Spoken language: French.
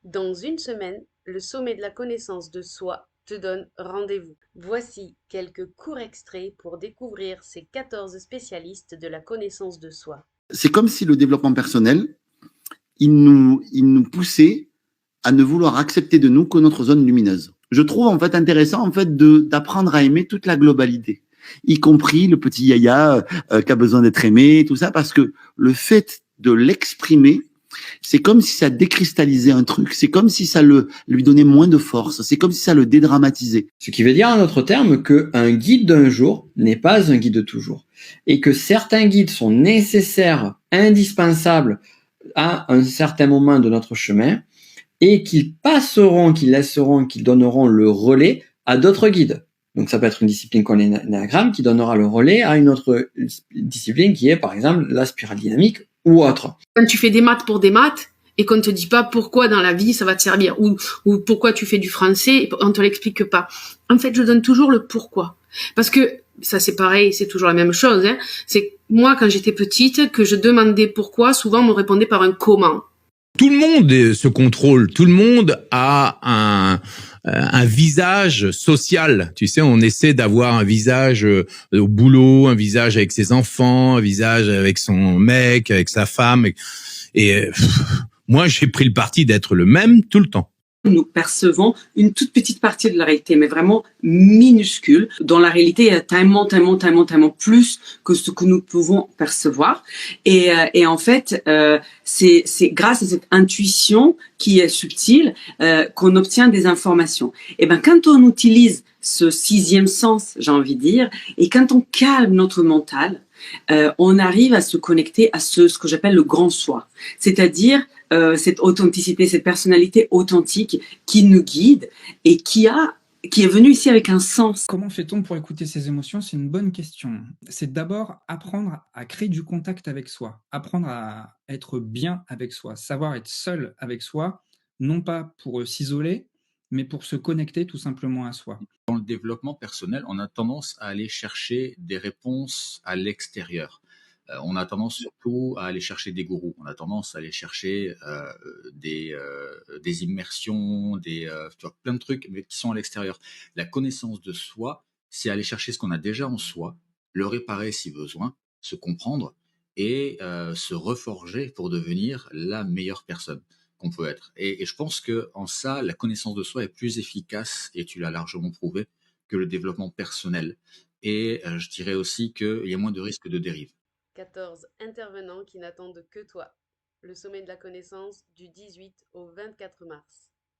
Dans une semaine, le sommet de la connaissance de soi te donne rendez-vous. Voici quelques courts extraits pour découvrir ces 14 spécialistes de la connaissance de soi. C'est comme si le développement personnel, il nous poussait à ne vouloir accepter de nous que notre zone lumineuse. Je trouve en fait intéressant en fait d'apprendre à aimer toute la globalité, y compris le petit yaya qui a besoin d'être aimé, tout ça, parce que le fait de l'exprimer, c'est comme si ça décristallisait un truc, c'est comme si ça lui donnait moins de force, c'est comme si ça le dédramatisait. Ce qui veut dire en d'autres termes qu'un guide d'un jour n'est pas un guide de toujours. Et que certains guides sont nécessaires, indispensables à un certain moment de notre chemin et qu'ils passeront, qu'ils laisseront, qu'ils donneront le relais à d'autres guides. Donc ça peut être une discipline comme l'énagramme qui donnera le relais à une autre discipline qui est par exemple la spirale dynamique ou autre. Quand tu fais des maths pour des maths et qu'on te dit pas pourquoi dans la vie ça va te servir ou pourquoi tu fais du français, on te l'explique pas. En fait, je donne toujours le pourquoi. Parce que ça c'est pareil, c'est toujours la même chose. C'est moi quand j'étais petite que je demandais pourquoi, souvent on me répondait par un comment. Tout le monde se contrôle, tout le monde a un visage social. Tu sais, on essaie d'avoir un visage au boulot, un visage avec ses enfants, un visage avec son mec, avec sa femme. Moi, j'ai pris le parti d'être le même tout le temps. Nous percevons une toute petite partie de la réalité, mais vraiment minuscule. Dans la réalité, il y a tellement plus que ce que nous pouvons percevoir. Et en fait, c'est grâce à cette intuition qui est subtile qu'on obtient des informations. Et ben, quand on utilise ce sixième sens, j'ai envie de dire, et quand on calme notre mental, on arrive à se connecter à ce que j'appelle le grand soi, c'est-à-dire cette authenticité, cette personnalité authentique qui nous guide et qui est venue ici avec un sens. Comment fait-on pour écouter ses émotions? C'est une bonne question. C'est d'abord apprendre à créer du contact avec soi, apprendre à être bien avec soi, savoir être seul avec soi, non pas pour s'isoler, mais pour se connecter tout simplement à soi. Dans le développement personnel, on a tendance à aller chercher des réponses à l'extérieur. On a tendance surtout à aller chercher des gourous. On a tendance à aller chercher des immersions, tu vois, plein de trucs mais qui sont à l'extérieur. La connaissance de soi, c'est aller chercher ce qu'on a déjà en soi, le réparer si besoin, se comprendre et se reforger pour devenir la meilleure personne qu'on peut être. Et je pense que en ça, la connaissance de soi est plus efficace, et tu l'as largement prouvé, que le développement personnel. Et je dirais aussi qu'il y a moins de risques de dérive. 14 intervenants qui n'attendent que toi. Le sommet de la connaissance du 18 au 24 mars.